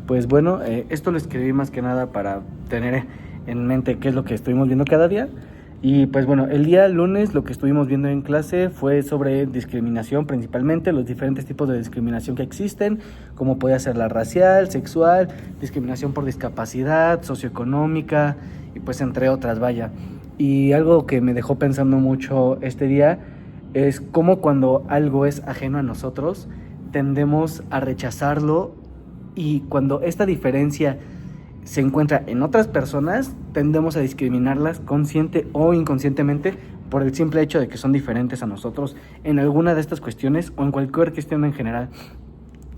Pues bueno, esto lo escribí más que nada para tener en mente qué es lo que estuvimos viendo cada día. Y pues bueno, el día lunes lo que estuvimos viendo en clase fue sobre discriminación, principalmente los diferentes tipos de discriminación que existen, como puede ser la racial, sexual, discriminación por discapacidad, socioeconómica y pues entre otras, vaya. Y algo que me dejó pensando mucho este día es cómo cuando algo es ajeno a nosotros, tendemos a rechazarlo, y cuando esta diferencia se encuentra en otras personas, tendemos a discriminarlas consciente o inconscientemente por el simple hecho de que son diferentes a nosotros en alguna de estas cuestiones o en cualquier cuestión en general.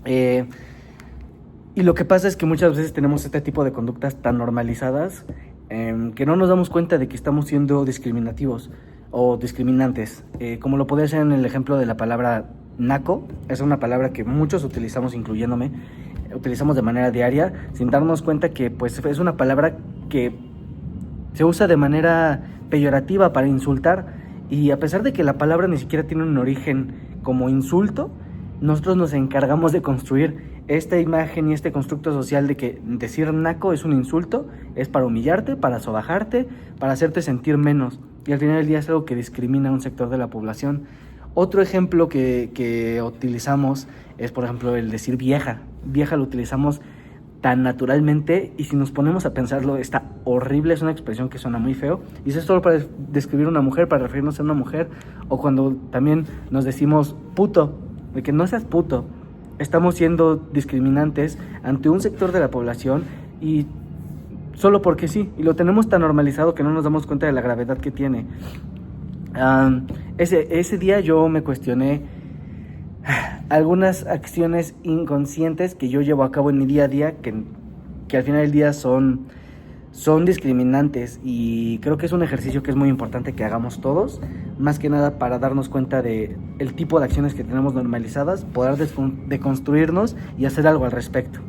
Y lo que pasa es que muchas veces tenemos este tipo de conductas tan normalizadas que no nos damos cuenta de que estamos siendo discriminativos o discriminantes. Como lo podría ser en el ejemplo de la palabra naco, es una palabra que muchos utilizamos, incluyéndome, utilizamos de manera diaria sin darnos cuenta que pues es una palabra que se usa de manera peyorativa para insultar, y a pesar de que la palabra ni siquiera tiene un origen como insulto, nosotros nos encargamos de construir esta imagen y este constructo social de que decir naco es un insulto, es para humillarte, para sobajarte, para hacerte sentir menos, y al final del día es algo que discrimina a un sector de la población. Otro ejemplo que utilizamos es, por ejemplo, el decir vieja. Vieja lo utilizamos tan naturalmente, y si nos ponemos a pensarlo está horrible, es una expresión que suena muy feo y eso es solo para describir a una mujer, para referirnos a una mujer. O cuando también nos decimos puto, de que no seas puto, estamos siendo discriminantes ante un sector de la población, y solo porque sí, y lo tenemos tan normalizado que no nos damos cuenta de la gravedad que tiene. Ese día yo me cuestioné algunas acciones inconscientes que yo llevo a cabo en mi día a día que al final del día son discriminantes, y creo que es un ejercicio que es muy importante que hagamos todos, más que nada para darnos cuenta de el tipo de acciones que tenemos normalizadas, poder deconstruirnos y hacer algo al respecto.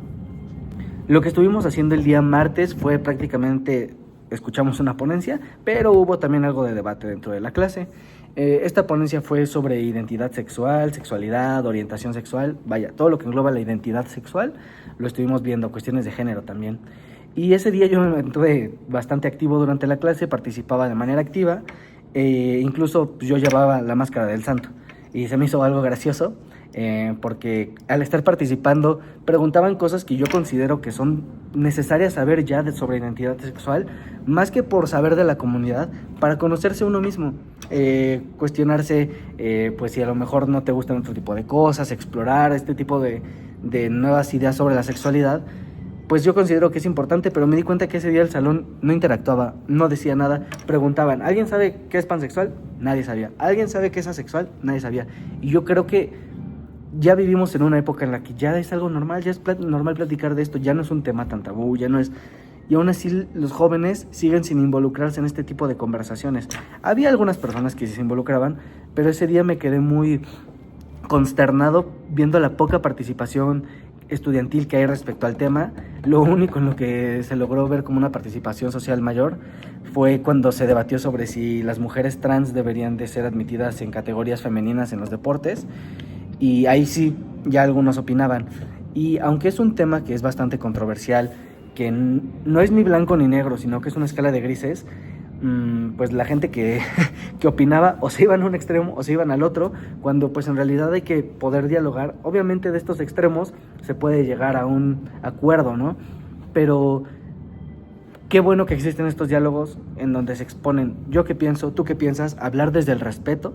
Lo que estuvimos haciendo el día martes fue prácticamente escuchamos una ponencia, pero hubo también algo de debate dentro de la clase. Esta ponencia fue sobre identidad sexual, sexualidad, orientación sexual, vaya, todo lo que engloba la identidad sexual, lo estuvimos viendo, cuestiones de género también. Y ese día yo me mantuve bastante activo durante la clase, participaba de manera activa, incluso yo llevaba la máscara del santo, y se me hizo algo gracioso, porque al estar participando preguntaban cosas que yo considero que son necesarias saber ya sobre identidad sexual, más que por saber de la comunidad, para conocerse uno mismo, cuestionarse, pues si a lo mejor no te gustan otro tipo de cosas, explorar este tipo de nuevas ideas sobre la sexualidad. Pues yo considero que es importante, pero me di cuenta que ese día el salón no interactuaba, no decía nada. Preguntaban, ¿alguien sabe qué es pansexual? Nadie sabía. ¿Alguien sabe qué es asexual? Nadie sabía. Y yo creo que ya vivimos en una época en la que ya es algo normal, ya es normal platicar de esto, ya no es un tema tan tabú, ya no es... Y aún así los jóvenes siguen sin involucrarse en este tipo de conversaciones. Había algunas personas que sí se involucraban, pero ese día me quedé muy consternado viendo la poca participación estudiantil que hay respecto al tema. Lo único en lo que se logró ver como una participación social mayor fue cuando se debatió sobre si las mujeres trans deberían de ser admitidas en categorías femeninas en los deportes, y ahí sí, ya algunos opinaban. Y aunque es un tema que es bastante controversial, que no es ni blanco ni negro, sino que es una escala de grises, pues la gente que opinaba o se iban a un extremo o se iban al otro, cuando pues en realidad hay que poder dialogar. Obviamente de estos extremos se puede llegar a un acuerdo, ¿no? Pero qué bueno que existen estos diálogos en donde se exponen yo qué pienso, tú qué piensas, hablar desde el respeto,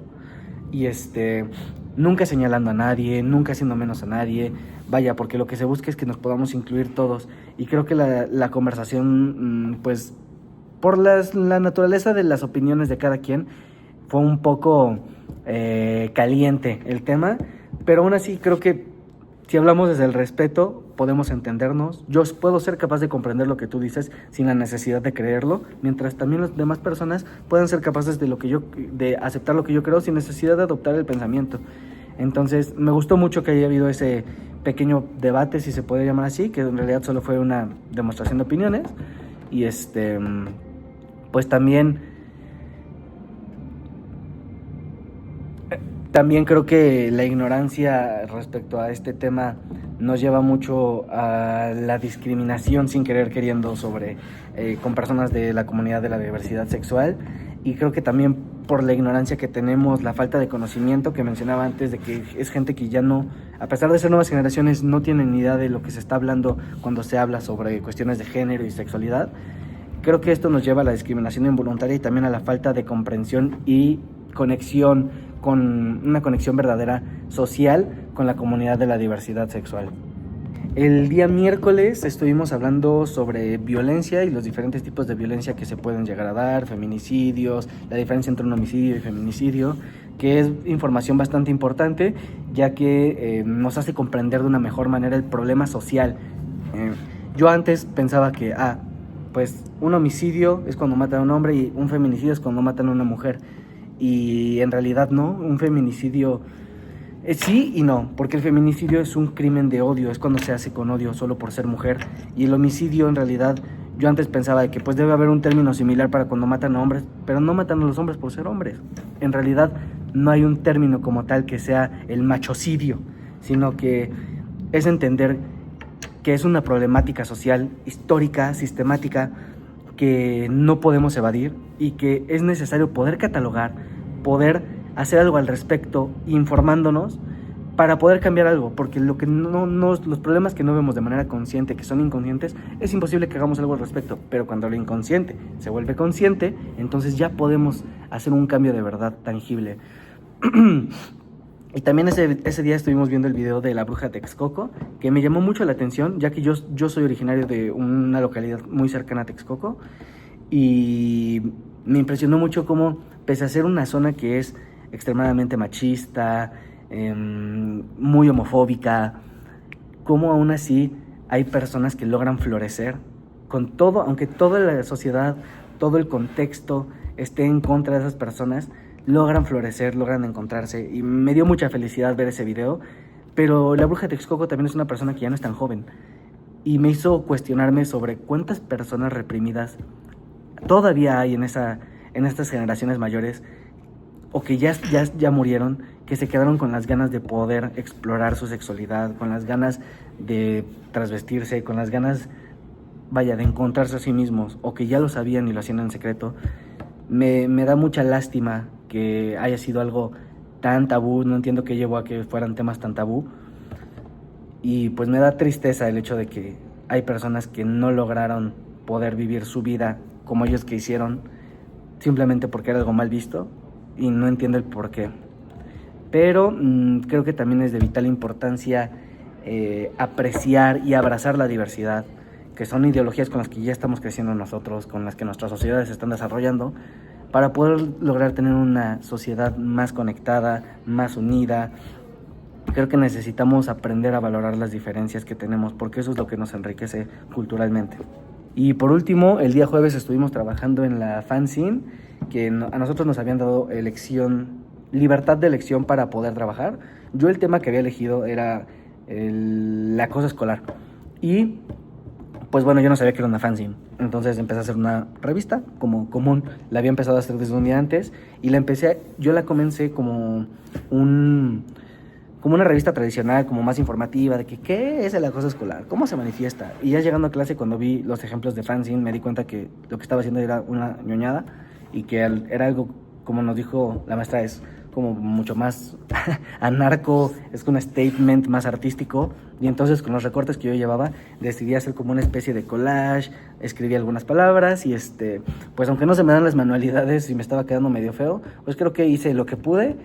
y nunca señalando a nadie, nunca haciendo menos a nadie, vaya, porque lo que se busca es que nos podamos incluir todos. Y creo que la conversación, pues por la naturaleza de las opiniones de cada quien, fue un poco caliente el tema, pero aún así creo que si hablamos desde el respeto podemos entendernos. Yo puedo ser capaz de comprender lo que tú dices sin la necesidad de creerlo, mientras también las demás personas puedan ser capaces de aceptar lo que yo creo sin necesidad de adoptar el pensamiento. Entonces me gustó mucho que haya habido ese pequeño debate, si se puede llamar así, que en realidad solo fue una demostración de opiniones. Y pues también También creo que la ignorancia respecto a este tema nos lleva mucho a la discriminación sin querer queriendo sobre con personas de la comunidad de la diversidad sexual, y creo que también por la ignorancia que tenemos, la falta de conocimiento que mencionaba antes, de que es gente que ya no, a pesar de ser nuevas generaciones, no tienen ni idea de lo que se está hablando cuando se habla sobre cuestiones de género y sexualidad. Creo que esto nos lleva a la discriminación involuntaria y también a la falta de comprensión y conexión, con una conexión verdadera social con la comunidad de la diversidad sexual. El día miércoles estuvimos hablando sobre violencia y los diferentes tipos de violencia que se pueden llegar a dar, feminicidios, la diferencia entre un homicidio y feminicidio, que es información bastante importante, ya que nos hace comprender de una mejor manera el problema social. Yo antes pensaba que, pues un homicidio es cuando matan a un hombre y un feminicidio es cuando matan a una mujer. Y en realidad no, un feminicidio sí y no, porque el feminicidio es un crimen de odio, es cuando se hace con odio solo por ser mujer. Y el homicidio, en realidad, yo antes pensaba de que pues debe haber un término similar para cuando matan a hombres, pero no matan a los hombres por ser hombres. En realidad no hay un término como tal que sea el machocidio, sino que es entender que es una problemática social, histórica, sistemática, que no podemos evadir y que es necesario poder catalogar, poder hacer algo al respecto, informándonos para poder cambiar algo, porque lo que los problemas que no vemos de manera consciente, que son inconscientes, es imposible que hagamos algo al respecto, pero cuando lo inconsciente se vuelve consciente, entonces ya podemos hacer un cambio de verdad tangible. Y también ese día estuvimos viendo el video de la bruja Texcoco, que me llamó mucho la atención, ya que yo soy originario de una localidad muy cercana a Texcoco, y me impresionó mucho cómo, pese a ser una zona que es extremadamente machista, muy homofóbica, cómo aún así hay personas que logran florecer con todo, aunque toda la sociedad, todo el contexto esté en contra de esas personas, logran florecer, logran encontrarse, y me dio mucha felicidad ver ese video. Pero la bruja de Texcoco también es una persona que ya no es tan joven, y me hizo cuestionarme sobre cuántas personas reprimidas todavía hay en estas generaciones mayores, o que ya murieron, que se quedaron con las ganas de poder explorar su sexualidad, con las ganas de transvestirse, con las ganas, de encontrarse a sí mismos, o que ya lo sabían y lo hacían en secreto. Me da mucha lástima que haya sido algo tan tabú, no entiendo qué llevó a que fueran temas tan tabú, y pues me da tristeza el hecho de que hay personas que no lograron poder vivir su vida como ellos quisieron, simplemente porque era algo mal visto, y no entiendo el por qué. Pero creo que también es de vital importancia apreciar y abrazar la diversidad, que son ideologías con las que ya estamos creciendo nosotros, con las que nuestras sociedades se están desarrollando, para poder lograr tener una sociedad más conectada, más unida. Creo que necesitamos aprender a valorar las diferencias que tenemos, porque eso es lo que nos enriquece culturalmente. Y por último, el día jueves estuvimos trabajando en la fanzine, que a nosotros nos habían dado libertad de elección para poder trabajar. Yo el tema que había elegido era el acoso escolar. Y pues bueno, yo no sabía que era una fanzine. Entonces empecé a hacer una revista como común. La había empezado a hacer desde un día antes, y yo la comencé como una revista tradicional, como más informativa, de que qué es el acoso escolar, cómo se manifiesta. Y ya llegando a clase, cuando vi los ejemplos de fanzine, me di cuenta que lo que estaba haciendo era una ñoñada, y que era algo, como nos dijo la maestra, es como mucho más anarco, es un statement más artístico. Y entonces, con los recortes que yo llevaba, decidí hacer como una especie de collage, escribí algunas palabras, y pues aunque no se me dan las manualidades y me estaba quedando medio feo, pues creo que hice lo que pude.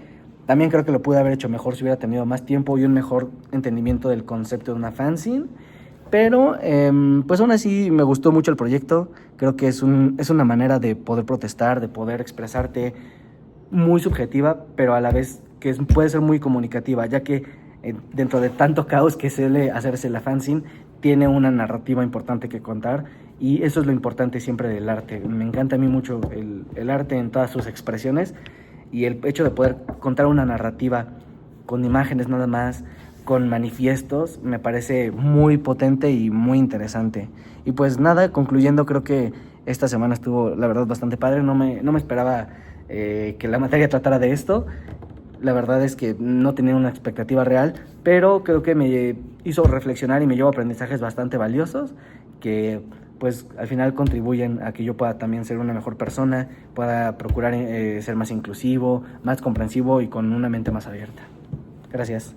También creo que lo pude haber hecho mejor si hubiera tenido más tiempo y un mejor entendimiento del concepto de una fanzine. Pero pues aún así me gustó mucho el proyecto. Creo que es una manera de poder protestar, de poder expresarte, muy subjetiva, pero a la vez que puede ser muy comunicativa, ya que dentro de tanto caos que suele hacerse la fanzine, tiene una narrativa importante que contar, y eso es lo importante siempre del arte. Me encanta a mí mucho el arte en todas sus expresiones, y el hecho de poder contar una narrativa con imágenes nada más, con manifiestos, me parece muy potente y muy interesante. Y pues nada, concluyendo, creo que esta semana estuvo, la verdad, bastante padre. No me esperaba que la materia tratara de esto, La verdad es que no tenía una expectativa real, pero creo que me hizo reflexionar y me llevó aprendizajes bastante valiosos que pues al final contribuyen a que yo pueda también ser una mejor persona, pueda procurar ser más inclusivo, más comprensivo y con una mente más abierta. Gracias.